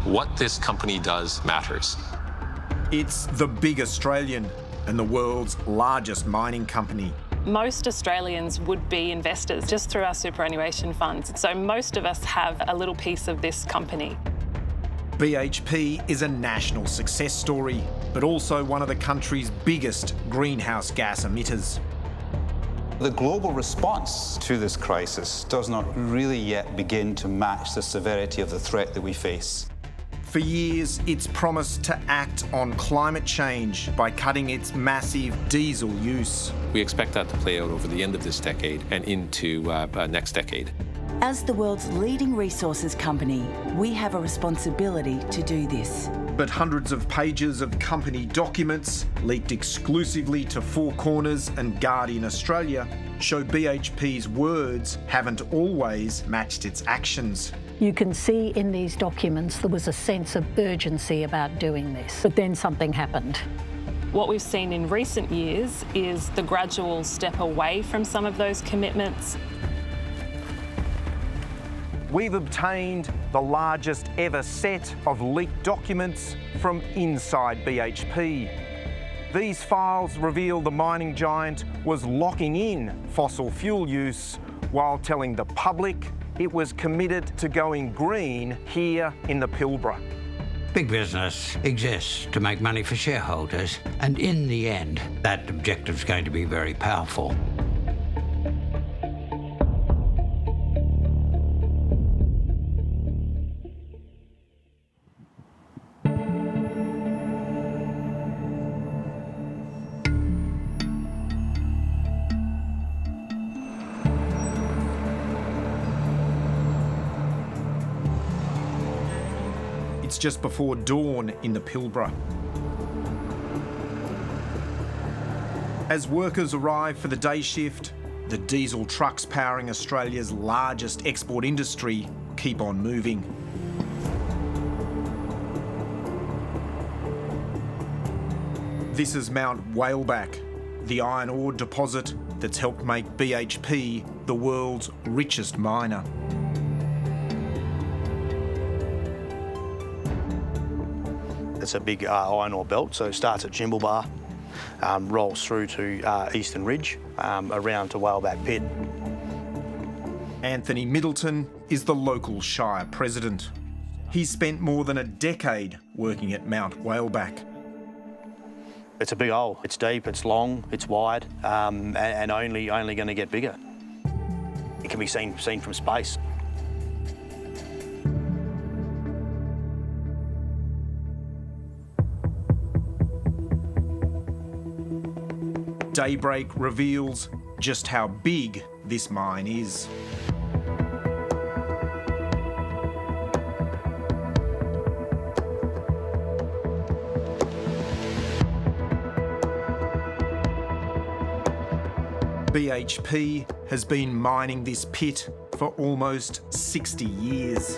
What this company does matters. It's the big Australian and the world's largest mining company. Most Australians would be investors just through our superannuation funds. So most of us have a little piece of this company. BHP is a national success story, but also one of the country's biggest greenhouse gas emitters. The global response to this crisis does not really yet begin to match the severity of the threat that we face. For years, it's promised to act on climate change by cutting its massive diesel use. We expect that to play out over the end of this decade and into next decade. As the world's leading resources company, we have a responsibility to do this. But hundreds of pages of company documents, leaked exclusively to Four Corners and Guardian Australia, show BHP's words haven't always matched its actions. You can see in these documents there was a sense of urgency about doing this, but then something happened. What we've seen in recent years is the gradual step away from some of those commitments. We've obtained the largest ever set of leaked documents from inside BHP. These files reveal the mining giant was locking in fossil fuel use while telling the public it was committed to going green here in the Pilbara. Big business exists to make money for shareholders, and in the end, that objective's going to be very powerful. It's just before dawn in the Pilbara. As workers arrive for the day shift, the diesel trucks powering Australia's largest export industry keep on moving. This is Mount Whaleback, the iron ore deposit that's helped make BHP the world's richest miner. It's a big iron ore belt, so it starts at Pilbara, rolls through to Eastern Ridge, around to Whaleback Pit. Anthony Middleton is the local Shire president. He's spent more than a decade working at Mount Whaleback. It's a big hole. It's deep, it's long, it's wide, and only going to get bigger. It can be seen from space. Daybreak reveals just how big this mine is. BHP has been mining this pit for almost 60 years.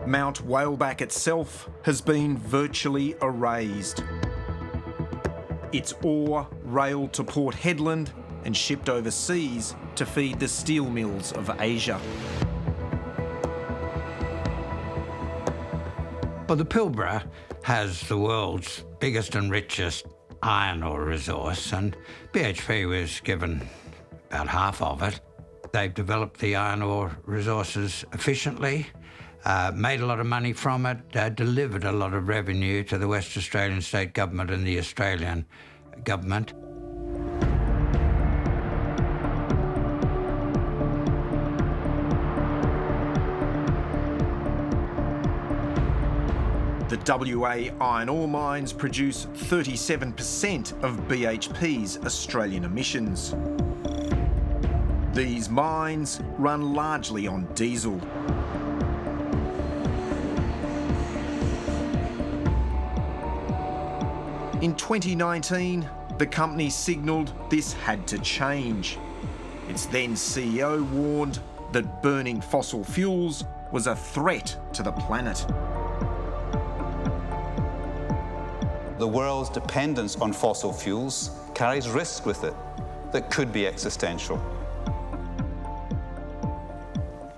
Mount Whaleback itself has been virtually erased. Its ore railed to Port Hedland and shipped overseas to feed the steel mills of Asia. Well, the Pilbara has the world's biggest and richest iron ore resource, and BHP was given about half of it. They've developed the iron ore resources efficiently, made a lot of money from it, delivered a lot of revenue to the West Australian state government and the Australian government. The WA iron ore mines produce 37% of BHP's Australian emissions. These mines run largely on diesel. In 2019, the company signalled this had to change. Its then CEO warned that burning fossil fuels was a threat to the planet. The world's dependence on fossil fuels carries risk with it that could be existential.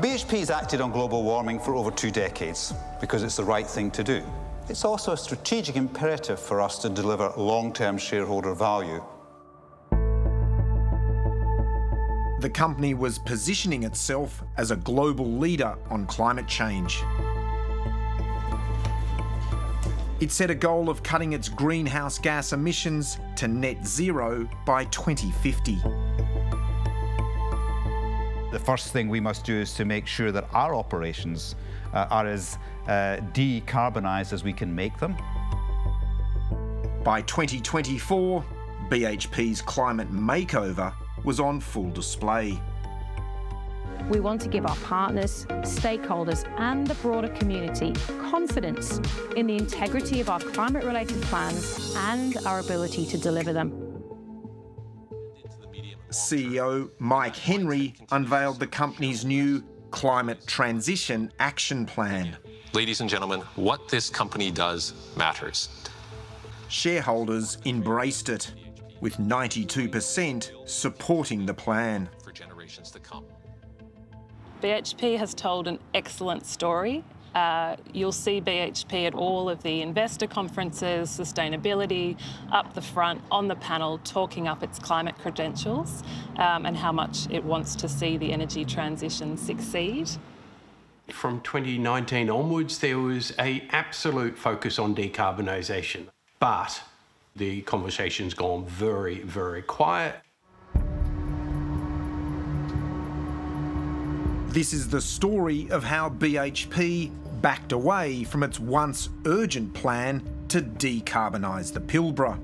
BHP's acted on global warming for over 2 decades because it's the right thing to do. It's also a strategic imperative for us to deliver long-term shareholder value. The company was positioning itself as a global leader on climate change. It set a goal of cutting its greenhouse gas emissions to net zero by 2050. The first thing we must do is to make sure that our operations are as decarbonised as we can make them. By 2024, BHP's climate makeover was on full display. We want to give our partners, stakeholders and the broader community confidence in the integrity of our climate-related plans and our ability to deliver them. CEO Mike Henry unveiled the company's new Climate Transition Action Plan. Ladies and gentlemen, what this company does matters. Shareholders embraced it, with 92% supporting the plan. For generations to come. BHP has told an excellent story. You'll see BHP at all of the investor conferences, sustainability, up the front, on the panel, talking up its climate credentials and how much it wants to see the energy transition succeed. From 2019 onwards, there was an absolute focus on decarbonisation, but the conversation's gone very, very quiet. This is the story of how BHP backed away from its once urgent plan to decarbonise the Pilbara.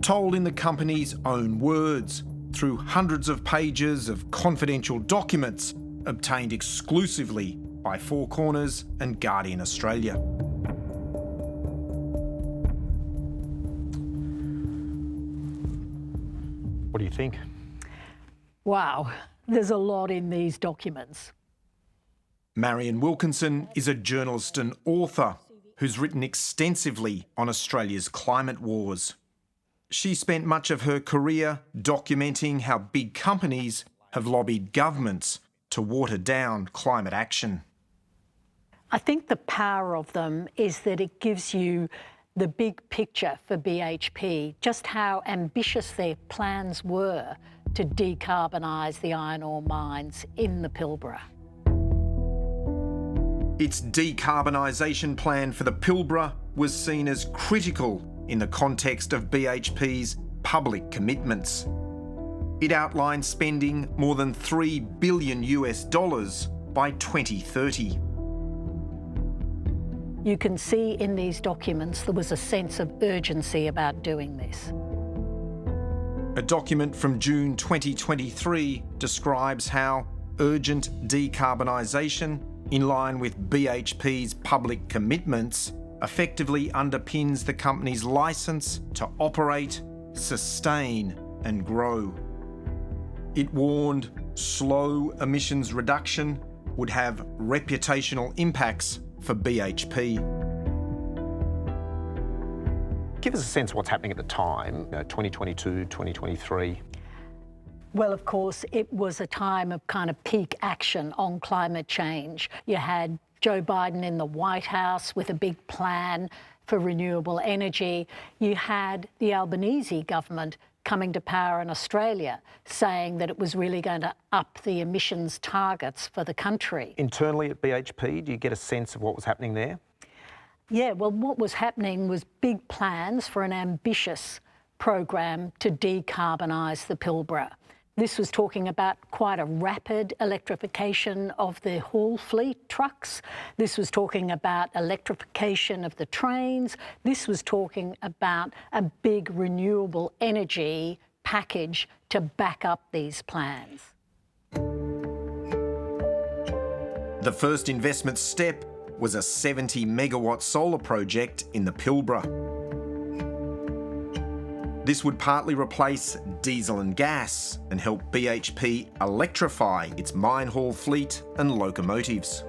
Told in the company's own words, through hundreds of pages of confidential documents obtained exclusively by Four Corners and Guardian Australia. What do you think? Wow, there's a lot in these documents. Marion Wilkinson is a journalist and author who's written extensively on Australia's climate wars. She spent much of her career documenting how big companies have lobbied governments to water down climate action. I think the power of them is that it gives you the big picture for BHP, just how ambitious their plans were to decarbonise the iron ore mines in the Pilbara. Its decarbonisation plan for the Pilbara was seen as critical in the context of BHP's public commitments. It outlined spending more than $3 billion by 2030. You can see in these documents there was a sense of urgency about doing this. A document from June 2023 describes how urgent decarbonisation, in line with BHP's public commitments, effectively underpins the company's licence to operate, sustain and grow. It warned slow emissions reduction would have reputational impacts for BHP. Give us a sense of what's happening at the time, 2022, 2023. Well, of course, it was a time of kind of peak action on climate change. You had Joe Biden in the White House with a big plan for renewable energy. You had the Albanese government coming to power in Australia, saying that it was really going to up the emissions targets for the country. Internally at BHP, do you get a sense of what was happening there? Yeah, well, what was happening was big plans for an ambitious program to decarbonise the Pilbara. This was talking about quite a rapid electrification of the haul fleet trucks. This was talking about electrification of the trains. This was talking about a big renewable energy package to back up these plans. The first investment step was a 70 megawatt solar project in the Pilbara. This would partly replace diesel and gas and help BHP electrify its mine haul fleet and locomotives.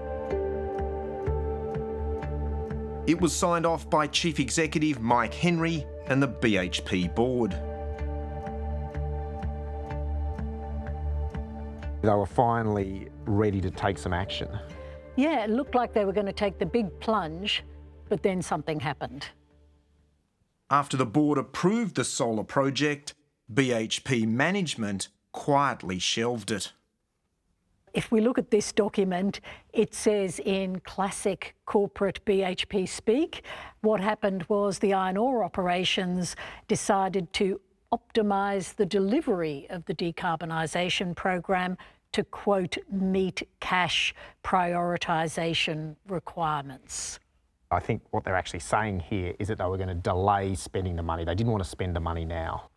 It was signed off by Chief Executive Mike Henry and the BHP board. They were finally ready to take some action. Yeah, it looked like they were going to take the big plunge, but then something happened. After the board approved the solar project, BHP management quietly shelved it. If we look at this document, it says in classic corporate BHP speak, what happened was the iron ore operations decided to optimise the delivery of the decarbonisation program to, quote, meet cash prioritisation requirements. I think what they're actually saying here is that they were going to delay spending the money. They didn't want to spend the money now.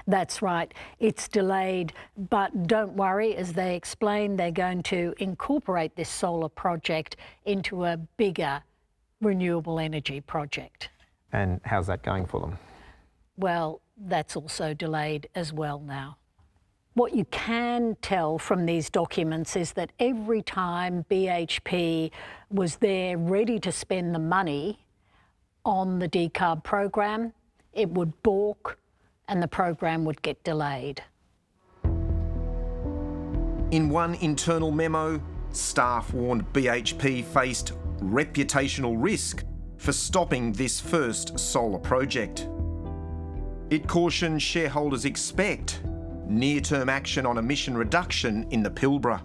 That's right. It's delayed, but don't worry, as they explain, they're going to incorporate this solar project into a bigger renewable energy project. And how's that going for them? Well, that's also delayed as well now. What you can tell from these documents is that every time BHP was there ready to spend the money on the decarb program, it would balk and the program would get delayed. In one internal memo, staff warned BHP faced reputational risk for stopping this first solar project. It cautioned shareholders expect near-term action on emission reduction in the Pilbara.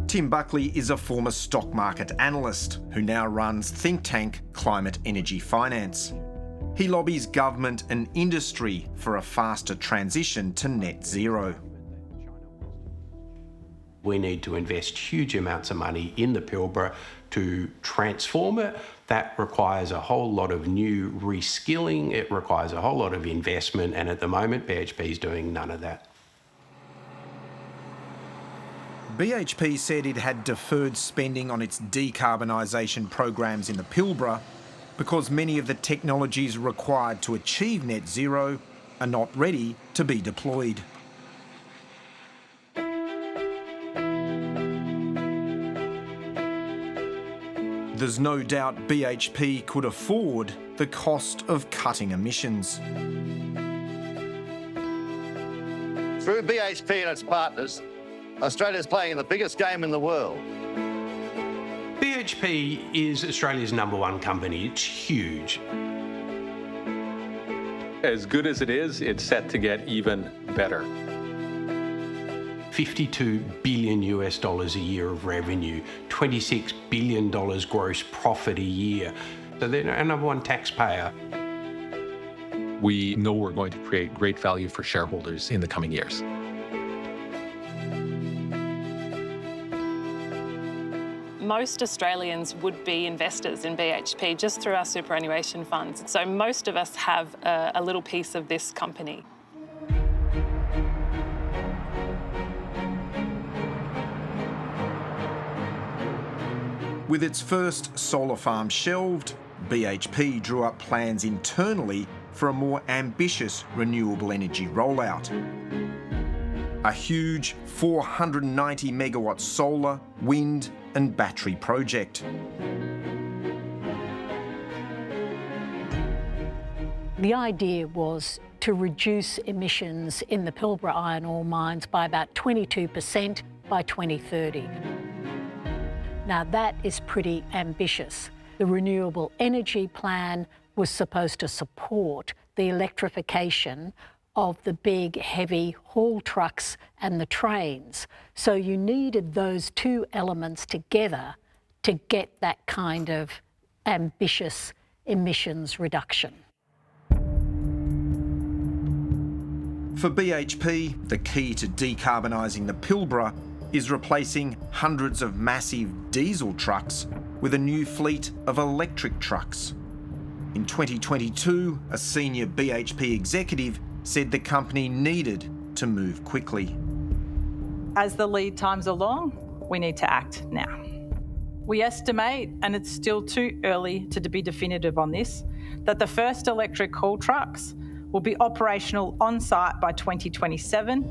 Tim Buckley is a former stock market analyst who now runs think tank Climate Energy Finance. He lobbies government and industry for a faster transition to net zero. We need to invest huge amounts of money in the Pilbara to transform it. That requires a whole lot of new reskilling. It requires a whole lot of investment, and at the moment, BHP is doing none of that. BHP said it had deferred spending on its decarbonisation programs in the Pilbara because many of the technologies required to achieve net zero are not ready to be deployed. There's no doubt BHP could afford the cost of cutting emissions. Through BHP and its partners, Australia's playing in the biggest game in the world. BHP is Australia's #1 company. It's huge. As good as it is, it's set to get even better. $52 billion a year of revenue, $26 billion gross profit a year. So they're our #1 taxpayer. We know we're going to create great value for shareholders in the coming years. Most Australians would be investors in BHP just through our superannuation funds. So most of us have a little piece of this company. With its first solar farm shelved, BHP drew up plans internally for a more ambitious renewable energy rollout. A huge 490 megawatt solar, wind and battery project. The idea was to reduce emissions in the Pilbara iron ore mines by about 22% by 2030. Now that is pretty ambitious. The renewable energy plan was supposed to support the electrification of the big heavy haul trucks and the trains. So you needed those two elements together to get that kind of ambitious emissions reduction. For BHP, the key to decarbonising the Pilbara is replacing hundreds of massive diesel trucks with a new fleet of electric trucks. In 2022, a senior BHP executive said the company needed to move quickly. As the lead times are long, we need to act now. We estimate, and it's still too early to be definitive on this, that the first electric haul trucks will be operational on site by 2027.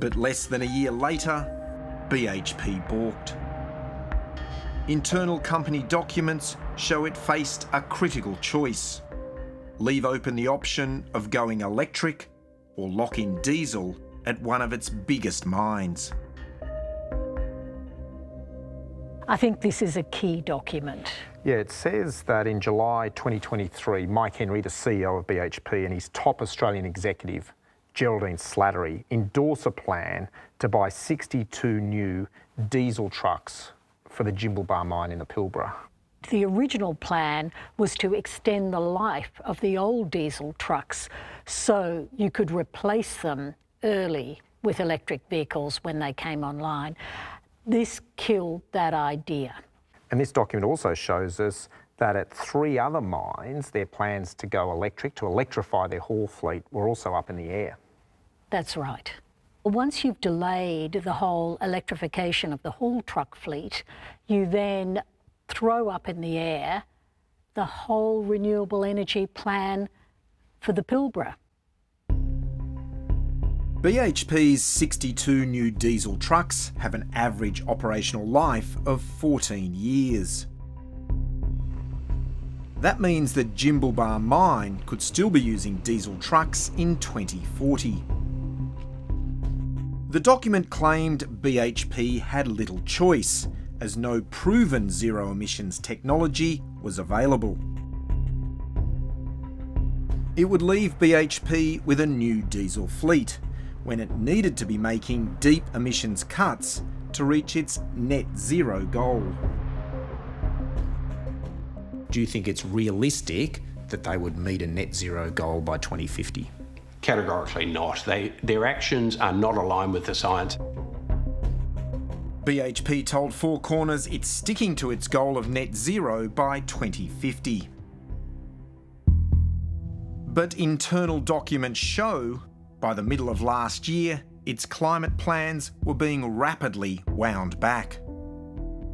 But less than a year later, BHP balked. Internal company documents show it faced a critical choice: leave open the option of going electric or lock in diesel at one of its biggest mines. I think this is a key document. Yeah, it says that in July 2023, Mike Henry, the CEO of BHP, and his top Australian executive, Geraldine Slattery, endorse a plan to buy 62 new diesel trucks for the Jimblebar mine in the Pilbara. The original plan was to extend the life of the old diesel trucks so you could replace them early with electric vehicles when they came online. This killed that idea. And this document also shows us that at 3 other mines, their plans to go electric, to electrify their haul fleet, were also up in the air. That's right. Once you've delayed the whole electrification of the haul truck fleet, you then throw up in the air the whole renewable energy plan for the Pilbara. BHP's 62 new diesel trucks have an average operational life of 14 years. That means that Jimblebar mine could still be using diesel trucks in 2040. The document claimed BHP had little choice, as no proven zero emissions technology was available. It would leave BHP with a new diesel fleet, when it needed to be making deep emissions cuts to reach its net zero goal. Do you think it's realistic that they would meet a net zero goal by 2050? Categorically not. Their actions are not aligned with the science. BHP told Four Corners it's sticking to its goal of net zero by 2050. But internal documents show by the middle of last year, its climate plans were being rapidly wound back.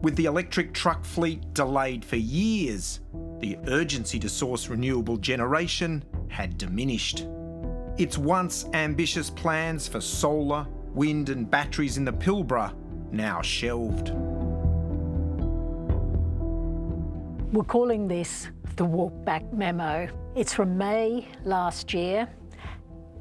With the electric truck fleet delayed for years, the urgency to source renewable generation had diminished. Its once ambitious plans for solar, wind and batteries in the Pilbara now shelved. We're calling this the Walk Back Memo. It's from May last year,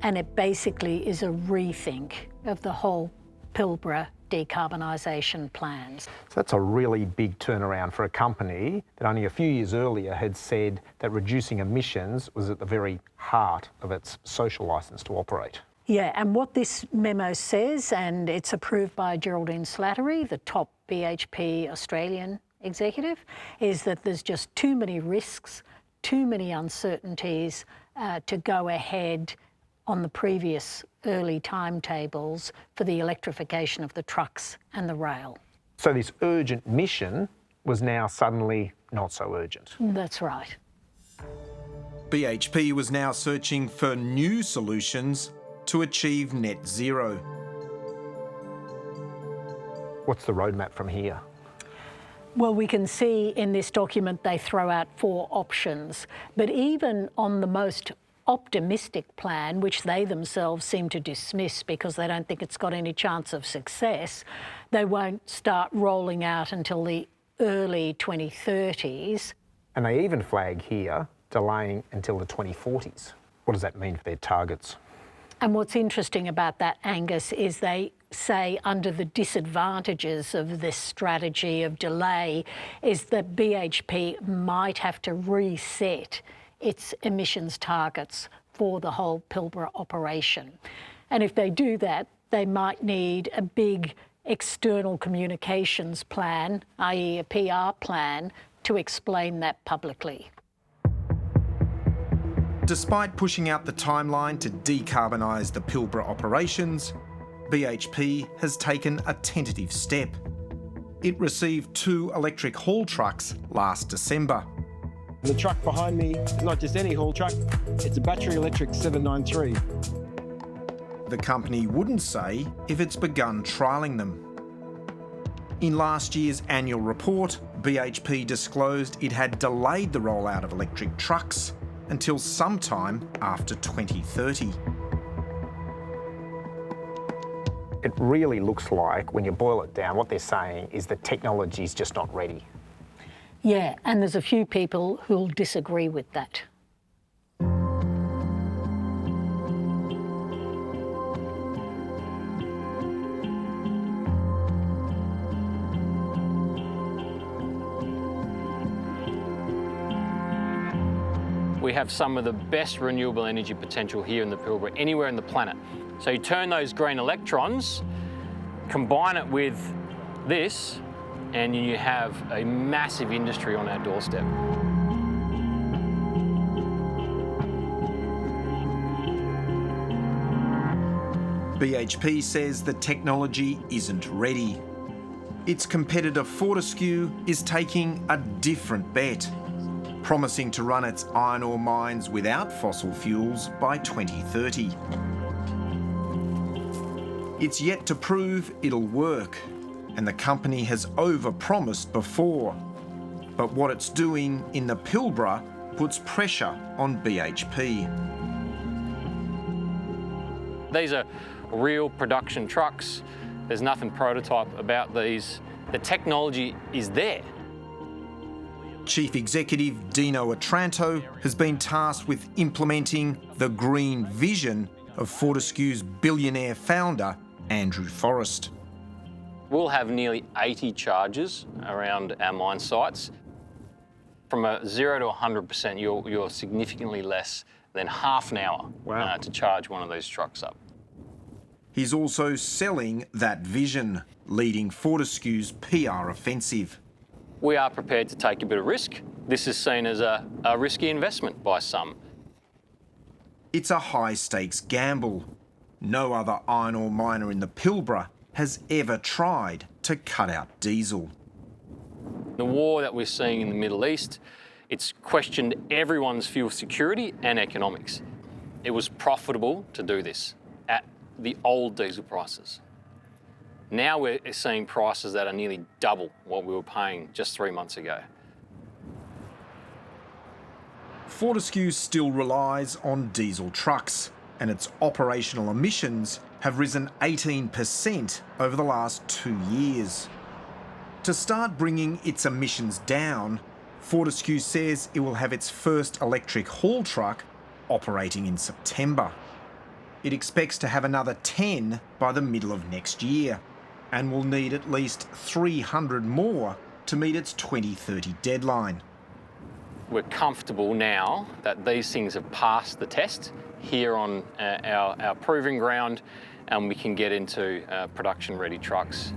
and it basically is a rethink of the whole Pilbara decarbonisation plans. So that's a really big turnaround for a company that only a few years earlier had said that reducing emissions was at the very heart of its social licence to operate. Yeah, and what this memo says, and it's approved by Geraldine Slattery, the top BHP Australian executive, is that there's just too many risks, too many uncertainties to go ahead on the previous early timetables for the electrification of the trucks and the rail. So this urgent mission was now suddenly not so urgent. That's right. BHP was now searching for new solutions to achieve net zero. What's the roadmap from here? Well, we can see in this document they throw out 4 options, but even on the most optimistic plan, which they themselves seem to dismiss because they don't think it's got any chance of success, they won't start rolling out until the early 2030s. And they even flag here delaying until the 2040s. What does that mean for their targets? And what's interesting about that, Angus, is they say under the disadvantages of this strategy of delay is that BHP might have to reset its emissions targets for the whole Pilbara operation. And if they do that, they might need a big external communications plan, i.e. a PR plan, to explain that publicly. Despite pushing out the timeline to decarbonise the Pilbara operations, BHP has taken a tentative step. It received 2 electric haul trucks last December. The truck behind me is not just any haul truck, it's a battery electric 793. The company wouldn't say if it's begun trialling them. In last year's annual report, BHP disclosed it had delayed the rollout of electric trucks until sometime after 2030. It really looks like, when you boil it down, what they're saying is the technology's just not ready. Yeah, and there's a few people who'll disagree with that. We have some of the best renewable energy potential here in the Pilbara, anywhere in the planet. So you turn those green electrons, combine it with this, and you have a massive industry on our doorstep. BHP says the technology isn't ready. Its competitor Fortescue is taking a different bet, promising to run its iron ore mines without fossil fuels by 2030. It's yet to prove it'll work, and the company has overpromised before. But what it's doing in the Pilbara puts pressure on BHP. These are real production trucks. There's nothing prototype about these. The technology is there. Chief Executive Dino Otranto has been tasked with implementing the green vision of Fortescue's billionaire founder, Andrew Forrest. We'll have nearly 80 chargers around our mine sites. From a 0 to 100%, you're significantly less than half an hour to charge one of these trucks up. He's also selling that vision, leading Fortescue's PR offensive. We are prepared to take a bit of risk. This is seen as a risky investment by some. It's a high-stakes gamble. No other iron ore miner in the Pilbara has ever tried to cut out diesel. The war that we're seeing in the Middle East, it's questioned everyone's fuel security and economics. It was profitable to do this at the old diesel prices. Now we're seeing prices that are nearly double what we were paying just 3 months ago. Fortescue still relies on diesel trucks, and its operational emissions have risen 18% over the last 2 years. To start bringing its emissions down, Fortescue says it will have its first electric haul truck operating in September. It expects to have another 10 by the middle of next year, and will need at least 300 more to meet its 2030 deadline. We're comfortable now that these things have passed the test here on our proving ground, and we can get into production-ready trucks.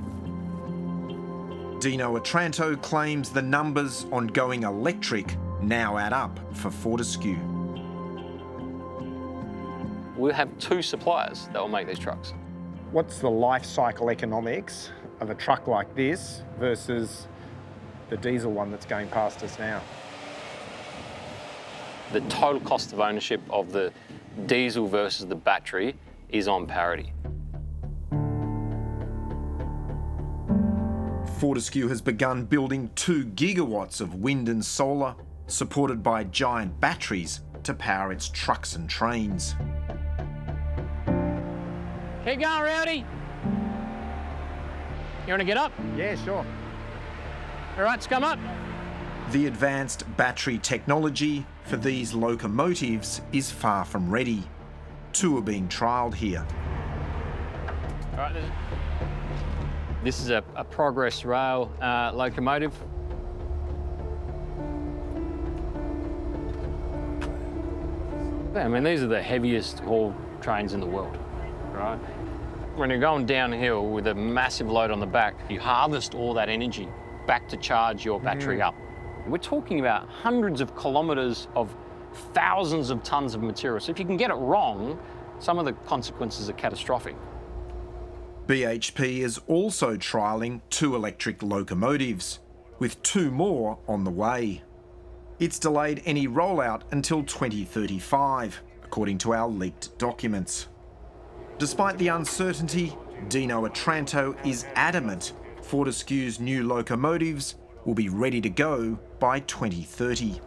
Dino Otranto claims the numbers on going electric now add up for Fortescue. We'll have 2 suppliers that will make these trucks. What's the life cycle economics of a truck like this versus the diesel one that's going past us now? The total cost of ownership of the diesel versus the battery is on parity. Fortescue has begun building 2 gigawatts of wind and solar, supported by giant batteries to power its trucks and trains. Keep going, Rowdy. You want to get up? Yeah, sure. All right, let's come up. The advanced battery technology for these locomotives is far from ready. 2 are being trialled here. All right, this is a Progress Rail locomotive. I mean, these are the heaviest haul trains in the world, right? When you're going downhill with a massive load on the back, you harvest all that energy back to charge your battery up. We're talking about hundreds of kilometres of thousands of tonnes of material. So if you can get it wrong, some of the consequences are catastrophic. BHP is also trialling 2 electric locomotives, with 2 more on the way. It's delayed any rollout until 2035, according to our leaked documents. Despite the uncertainty, Dino Otranto is adamant Fortescue's new locomotives will be ready to go by 2030.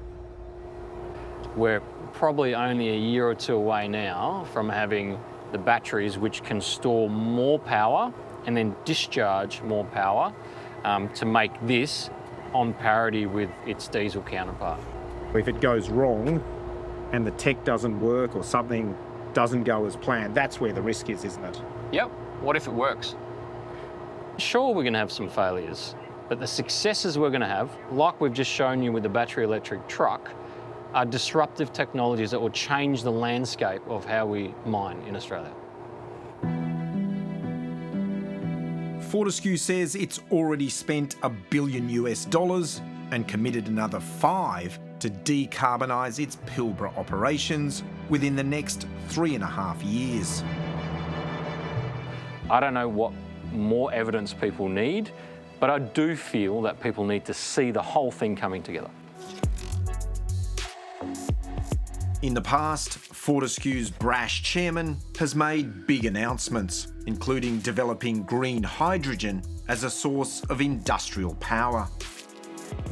We're probably only a year or 2 away now from having the batteries which can store more power and then discharge more power to make this on parity with its diesel counterpart. If it goes wrong and the tech doesn't work or something doesn't go as planned, that's where the risk is, isn't it? Yep. What if it works? Sure, we're going to have some failures, but the successes we're going to have, like we've just shown you with the battery electric truck, are disruptive technologies that will change the landscape of how we mine in Australia. Fortescue says it's already spent $1 billion and committed another $5 to decarbonise its Pilbara operations within the next 3.5 years. I don't know what more evidence people need, but I do feel that people need to see the whole thing coming together. In the past, Fortescue's brash chairman has made big announcements, including developing green hydrogen as a source of industrial power.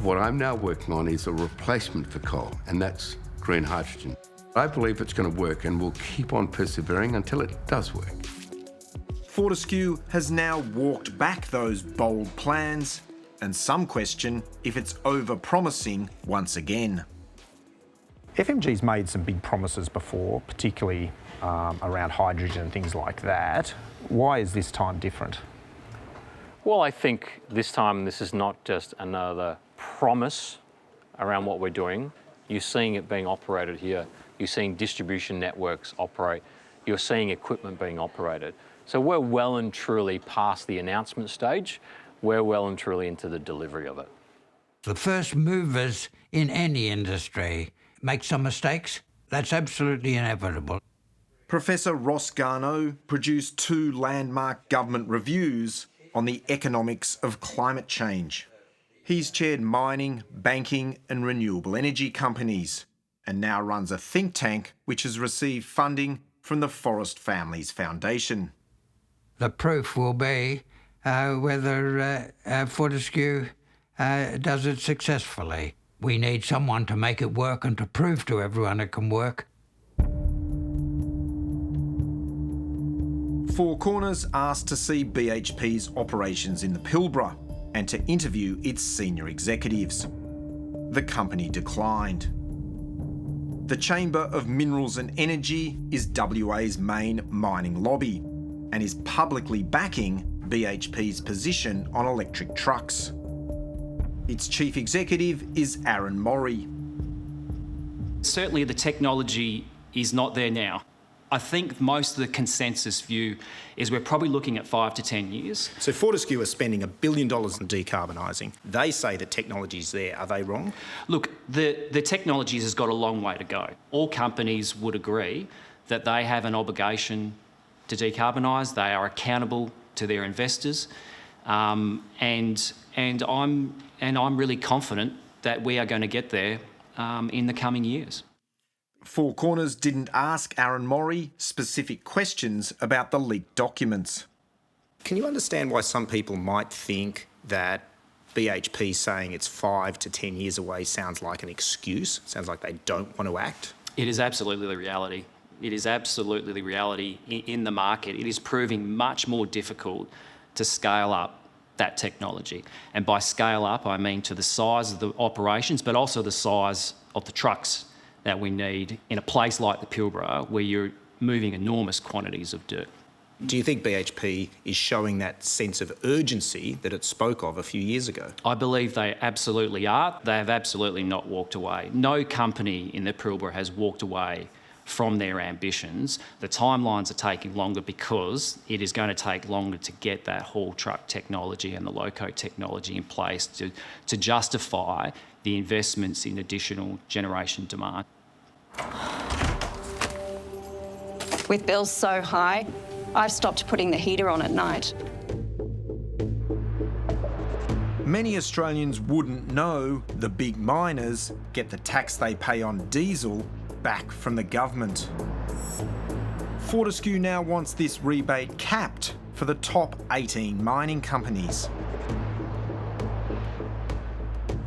What I'm now working on is a replacement for coal, and that's green hydrogen. I believe it's going to work, and we'll keep on persevering until it does work. Fortescue has now walked back those bold plans, and some question if it's over-promising once again. FMG's made some big promises before, particularly around hydrogen and things like that. Why is this time different? Well, I think this time this is not just another promise around what we're doing. You're seeing it being operated here. You're seeing distribution networks operate. You're seeing equipment being operated. So we're well and truly past the announcement stage. We're well and truly into the delivery of it. The first movers in any industry make some mistakes. That's absolutely inevitable. Professor Ross Garneau produced 2 landmark government reviews on the economics of climate change. He's chaired mining, banking and renewable energy companies, and now runs a think tank which has received funding from the Forest Families Foundation. The proof will be whether Fortescue does it successfully. We need someone to make it work and to prove to everyone it can work. Four Corners asked to see BHP's operations in the Pilbara and to interview its senior executives. The company declined. The Chamber of Minerals and Energy is WA's main mining lobby and is publicly backing BHP's position on electric trucks. Its chief executive is Aaron Morey. Certainly the technology is not there now. I think most of the consensus view is we're probably looking at 5 to 10 years. So Fortescue is spending $1 billion on decarbonising. They say the technology's there. Are they wrong? Look, the technology has got a long way to go. All companies would agree that they have an obligation to decarbonise. They are accountable to their investors, and I'm really confident that we are going to get there in the coming years. Four Corners didn't ask Aaron Morey specific questions about the leaked documents. Can you understand why some people might think that BHP saying it's 5 to 10 years away sounds like an excuse? Sounds like they don't want to act? It is absolutely the reality. It is absolutely the reality in the market. It is proving much more difficult to scale up that technology. And by scale up, I mean to the size of the operations, but also the size of the trucks that we need in a place like the Pilbara where you're moving enormous quantities of dirt. Do you think BHP is showing that sense of urgency that it spoke of a few years ago? I believe they absolutely are. They have absolutely not walked away. No company in the Pilbara has walked away from their ambitions. The timelines are taking longer because it is going to take longer to get that haul truck technology and the loco technology in place to justify the investments in additional generation demand. With bills so high, I've stopped putting the heater on at night. Many Australians wouldn't know the big miners get the tax they pay on diesel back from the government. Fortescue now wants this rebate capped for the top 18 mining companies.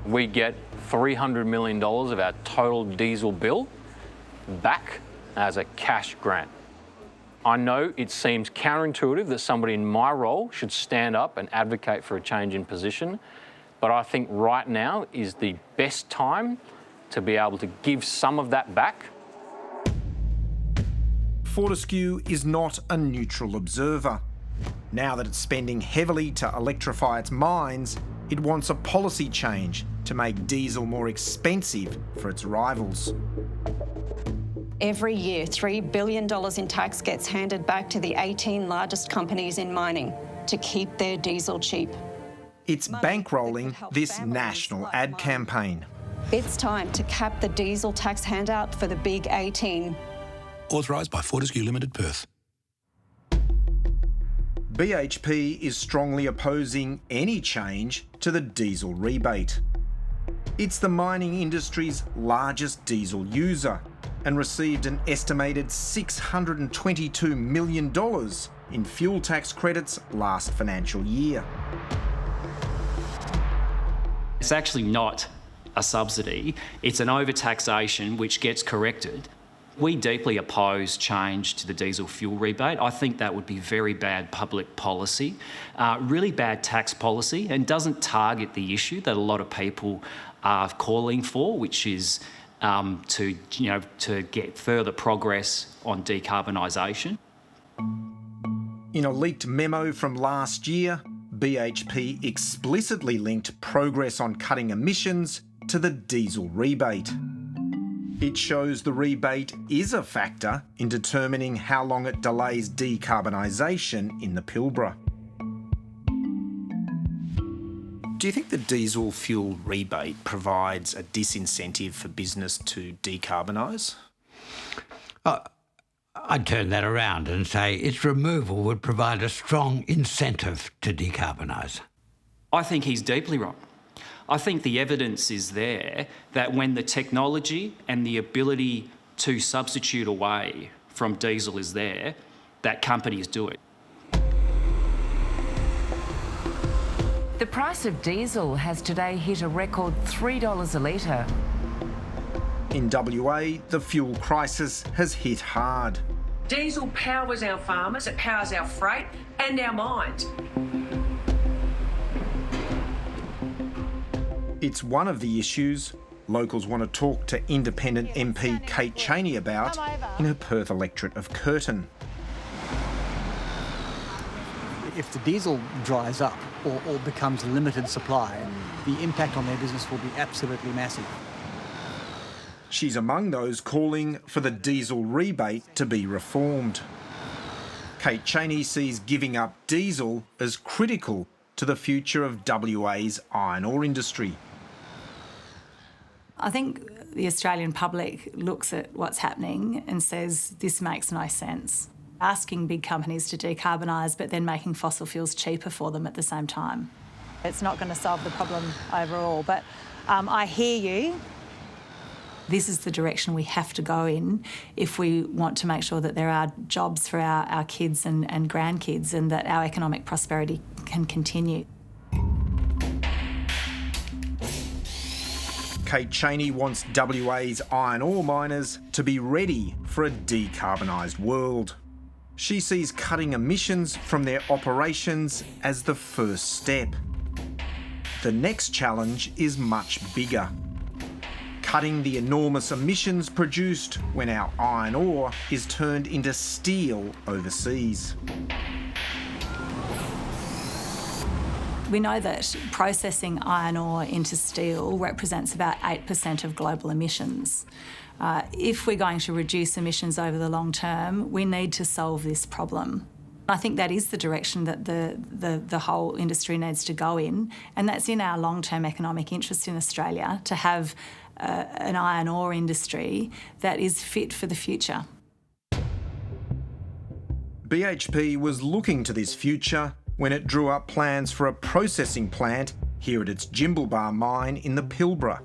We get $300 million of our total diesel bill back as a cash grant. I know it seems counterintuitive that somebody in my role should stand up and advocate for a change in position, but I think right now is the best time to be able to give some of that back. Fortescue is not a neutral observer. Now that it's spending heavily to electrify its mines, it wants a policy change to make diesel more expensive for its rivals. Every year, $3 billion in tax gets handed back to the 18 largest companies in mining to keep their diesel cheap. It's bankrolling this national ad campaign. It's time to cap the diesel tax handout for the big 18. Authorised by Fortescue Limited, Perth. BHP is strongly opposing any change to the diesel rebate. It's the mining industry's largest diesel user and received an estimated $622 million in fuel tax credits last financial year. It's actually not a subsidy, it's an overtaxation which gets corrected. We deeply oppose change to the diesel fuel rebate. I think that would be very bad public policy, really bad tax policy, and doesn't target the issue that a lot of people are calling for, which is to get further progress on decarbonisation. In a leaked memo from last year, BHP explicitly linked progress on cutting emissions to the diesel rebate. It shows the rebate is a factor in determining how long it delays decarbonisation in the Pilbara. Do you think the diesel fuel rebate provides a disincentive for business to decarbonise? I'd turn that around and say its removal would provide a strong incentive to decarbonise. I think he's deeply wrong. I think the evidence is there that when the technology and the ability to substitute away from diesel is there, that companies do it. The price of diesel has today hit a record $3 a litre. In WA, the fuel crisis has hit hard. Diesel powers our farmers, it powers our freight and our mines. It's one of the issues locals want to talk to independent MP Kate Chaney about in her Perth electorate of Curtin. If the diesel dries up or becomes a limited supply, the impact on their business will be absolutely massive. She's among those calling for the diesel rebate to be reformed. Kate Chaney sees giving up diesel as critical to the future of WA's iron ore industry. I think the Australian public looks at what's happening and says this makes no sense. Asking big companies to decarbonise but then making fossil fuels cheaper for them at the same time. It's not going to solve the problem overall, but I hear you. This is the direction we have to go in if we want to make sure that there are jobs for our kids and grandkids and that our economic prosperity can continue. Kate Chaney wants WA's iron ore miners to be ready for a decarbonised world. She sees cutting emissions from their operations as the first step. The next challenge is much bigger. Cutting the enormous emissions produced when our iron ore is turned into steel overseas. We know that processing iron ore into steel represents about 8% of global emissions. If we're going to reduce emissions over the long term, we need to solve this problem. I think that is the direction that the whole industry needs to go in, and that's in our long-term economic interest in Australia, to have an iron ore industry that is fit for the future. BHP was looking to this future when it drew up plans for a processing plant here at its Jimblebar mine in the Pilbara.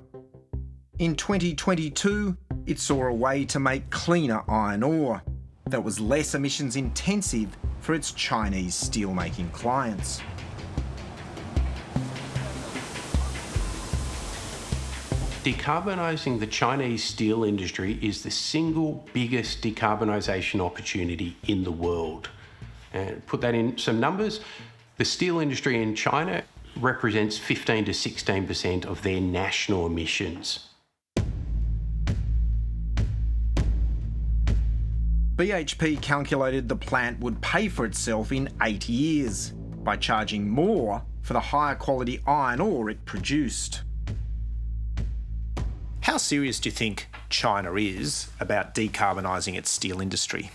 In 2022, it saw a way to make cleaner iron ore that was less emissions intensive for its Chinese steelmaking clients. Decarbonising the Chinese steel industry is the single biggest decarbonisation opportunity in the world. And put that in some numbers, the steel industry in China represents 15 to 16% of their national emissions. BHP calculated the plant would pay for itself in 8 years by charging more for the higher quality iron ore it produced. How serious do you think China is about decarbonising its steel industry?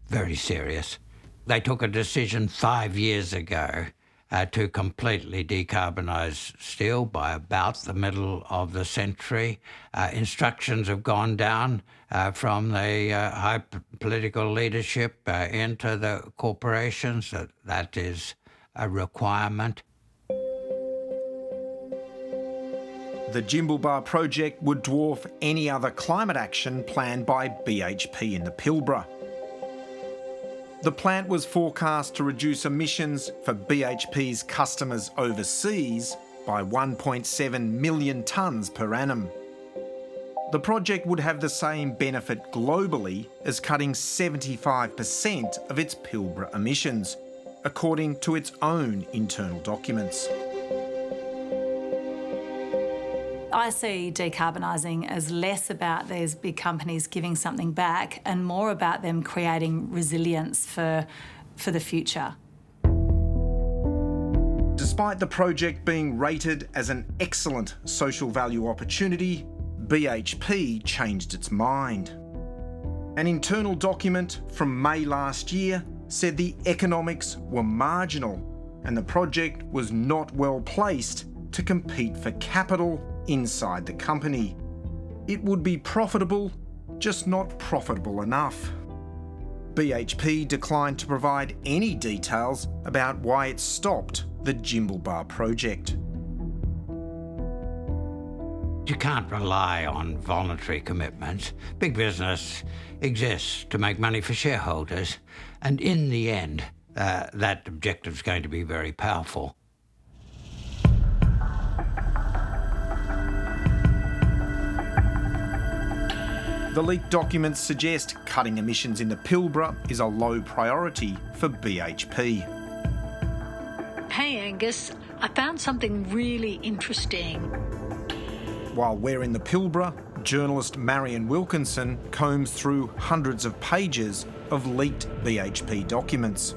Very serious. They took a decision 5 years ago to completely decarbonise steel by about the middle of the century. Instructions have gone down from the high political leadership into the corporations. That is a requirement. The Jimblebar project would dwarf any other climate action planned by BHP in the Pilbara. The plant was forecast to reduce emissions for BHP's customers overseas by 1.7 million tonnes per annum. The project would have the same benefit globally as cutting 75% of its Pilbara emissions, according to its own internal documents. I see decarbonising as less about these big companies giving something back and more about them creating resilience for the future. Despite the project being rated as an excellent social value opportunity, BHP changed its mind. An internal document from May last year said the economics were marginal and the project was not well placed to compete for capital inside the company. It would be profitable, just not profitable enough. BHP declined to provide any details about why it stopped the Jimblebar project. You can't rely on voluntary commitments. Big business exists to make money for shareholders, and in the end, that objective is going to be very powerful. The leaked documents suggest cutting emissions in the Pilbara is a low priority for BHP. Hey Angus, I found something really interesting. While we're in the Pilbara, journalist Marion Wilkinson combs through hundreds of pages of leaked BHP documents.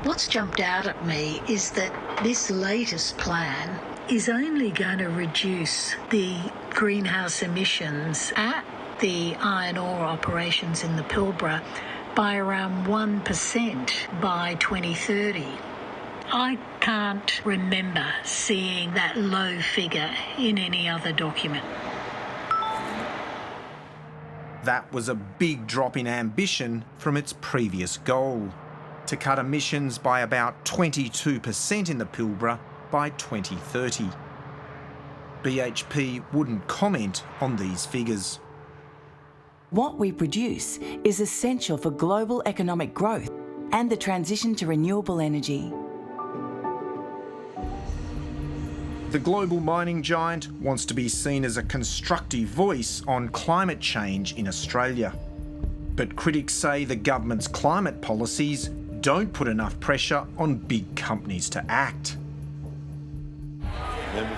What's jumped out at me is that this latest plan is only going to reduce the greenhouse emissions at the iron ore operations in the Pilbara by around 1% by 2030. I can't remember seeing that low figure in any other document. That was a big drop in ambition from its previous goal, to cut emissions by about 22% in the Pilbara by 2030. BHP wouldn't comment on these figures. What we produce is essential for global economic growth and the transition to renewable energy. The global mining giant wants to be seen as a constructive voice on climate change in Australia. But critics say the government's climate policies don't put enough pressure on big companies to act.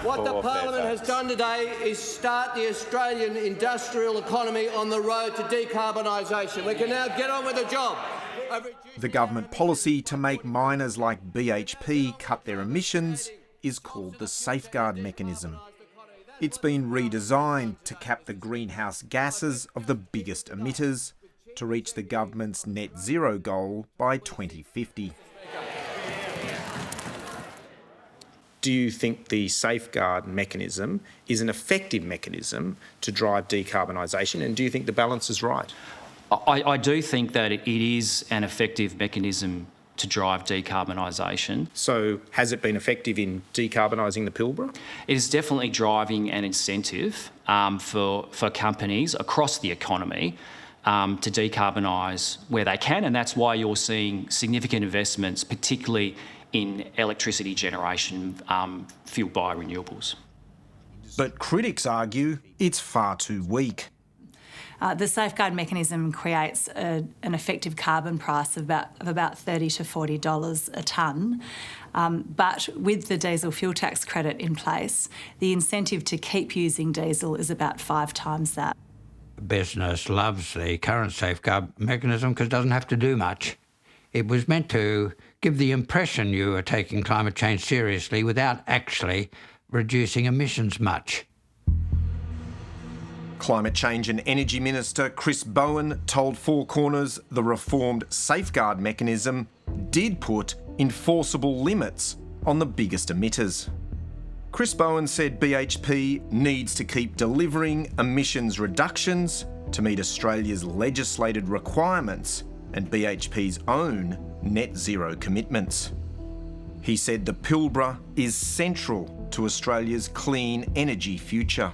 What the Parliament has done today is start the Australian industrial economy on the road to decarbonisation. We can now get on with the job. The government policy to make miners like BHP cut their emissions is called the Safeguard Mechanism. It's been redesigned to cap the greenhouse gases of the biggest emitters to reach the government's net zero goal by 2050. Do you think the Safeguard Mechanism is an effective mechanism to drive decarbonisation, and do you think the balance is right? I do think that it is an effective mechanism to drive decarbonisation. So has it been effective in decarbonising the Pilbara? It is definitely driving an incentive for companies across the economy to decarbonise where they can, and that's why you're seeing significant investments, particularly in electricity generation fuelled by renewables. But critics argue it's far too weak. The safeguard mechanism creates an effective carbon price of about $30 to $40 a tonne. But with the diesel fuel tax credit in place, the incentive to keep using diesel is about 5 times that. Business loves the current safeguard mechanism because it doesn't have to do much. It was meant to give the impression you are taking climate change seriously without actually reducing emissions much. Climate Change and Energy Minister Chris Bowen told Four Corners the reformed safeguard mechanism did put enforceable limits on the biggest emitters. Chris Bowen said BHP needs to keep delivering emissions reductions to meet Australia's legislated requirements and BHP's own net zero commitments. He said the Pilbara is central to Australia's clean energy future.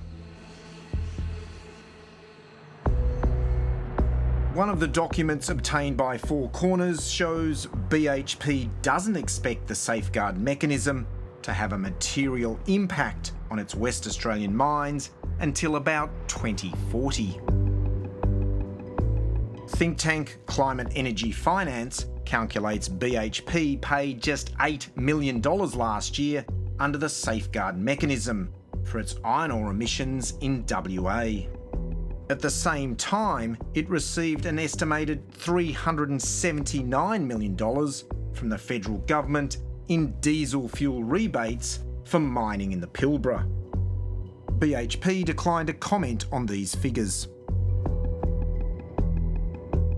One of the documents obtained by Four Corners shows BHP doesn't expect the safeguard mechanism to have a material impact on its West Australian mines until about 2040. Think tank Climate Energy Finance calculates BHP paid just $8 million last year under the safeguard mechanism for its iron ore emissions in WA. At the same time, it received an estimated $379 million from the federal government in diesel fuel rebates for mining in the Pilbara. BHP declined to comment on these figures.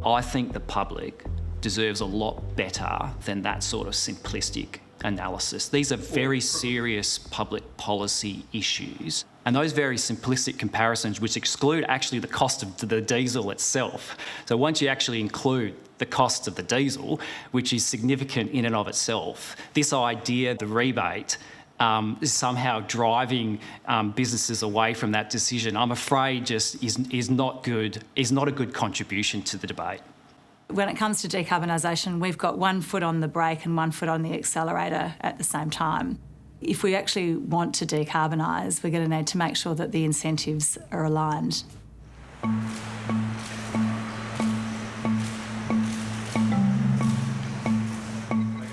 I think the public deserves a lot better than that sort of simplistic analysis. These are very serious public policy issues. And those very simplistic comparisons, which exclude actually the cost of the diesel itself. So once you actually include the cost of the diesel, which is significant in and of itself, this idea, the rebate, is somehow driving businesses away from that decision, I'm afraid just is not a good contribution to the debate. When it comes to decarbonisation, we've got one foot on the brake and one foot on the accelerator at the same time. If we actually want to decarbonise, we're going to need to make sure that the incentives are aligned.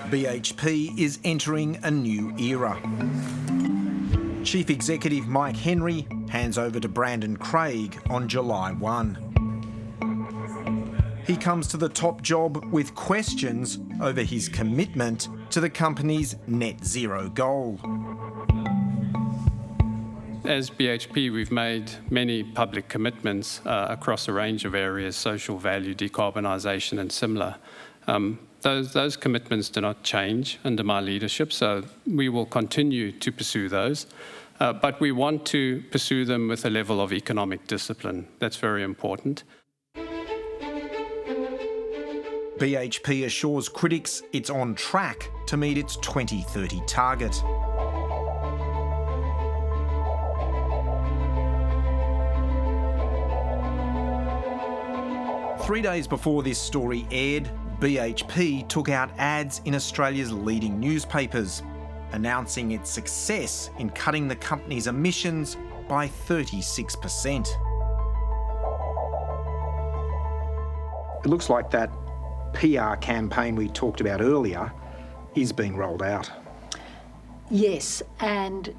BHP is entering a new era. Chief Executive Mike Henry hands over to Brandon Craig on July 1. He comes to the top job with questions over his commitment to the company's net zero goal. As BHP, we've made many public commitments across a range of areas, social value, decarbonisation and similar. Those commitments do not change under my leadership, so we will continue to pursue those. But we want to pursue them with a level of economic discipline. That's very important. BHP assures critics it's on track to meet its 2030 target. Three days before this story aired, BHP took out ads in Australia's leading newspapers, announcing its success in cutting the company's emissions by 36%. It looks like that PR campaign we talked about earlier is being rolled out. Yes, and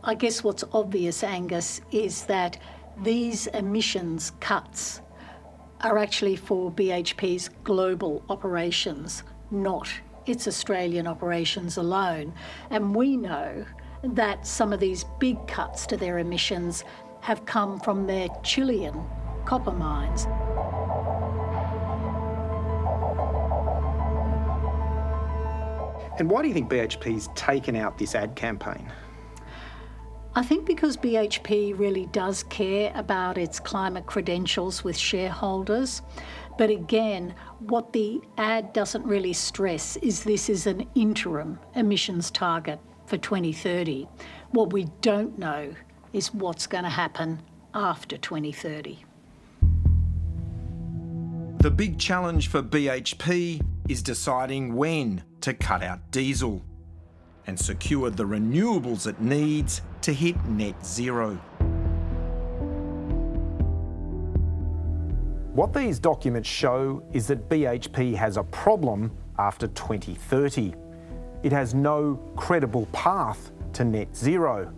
I guess what's obvious, Angus, is that these emissions cuts are actually for BHP's global operations, not its Australian operations alone. And we know that some of these big cuts to their emissions have come from their Chilean copper mines. And why do you think BHP's taken out this ad campaign? I think because BHP really does care about its climate credentials with shareholders. But again, what the ad doesn't really stress is this is an interim emissions target for 2030. What we don't know is what's going to happen after 2030. The big challenge for BHP is deciding when to cut out diesel and secure the renewables it needs to hit net zero. What these documents show is that BHP has a problem after 2030. It has no credible path to net zero.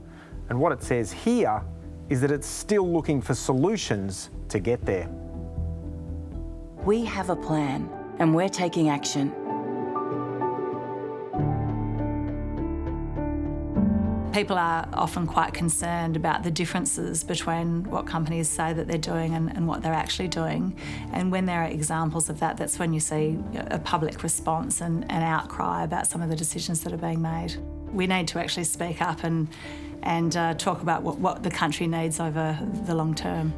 And what it says here is that it's still looking for solutions to get there. We have a plan and we're taking action. People are often quite concerned about the differences between what companies say that they're doing and what they're actually doing. And when there are examples of that, that's when you see a public response and an outcry about some of the decisions that are being made. We need to actually speak up and talk about what the country needs over the long term.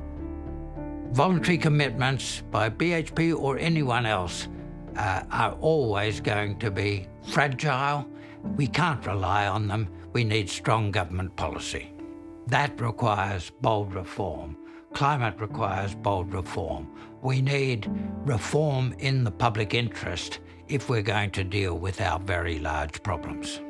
Voluntary commitments by BHP or anyone else are always going to be fragile. We can't rely on them. We need strong government policy. That requires bold reform. Climate requires bold reform. We need reform in the public interest if we're going to deal with our very large problems.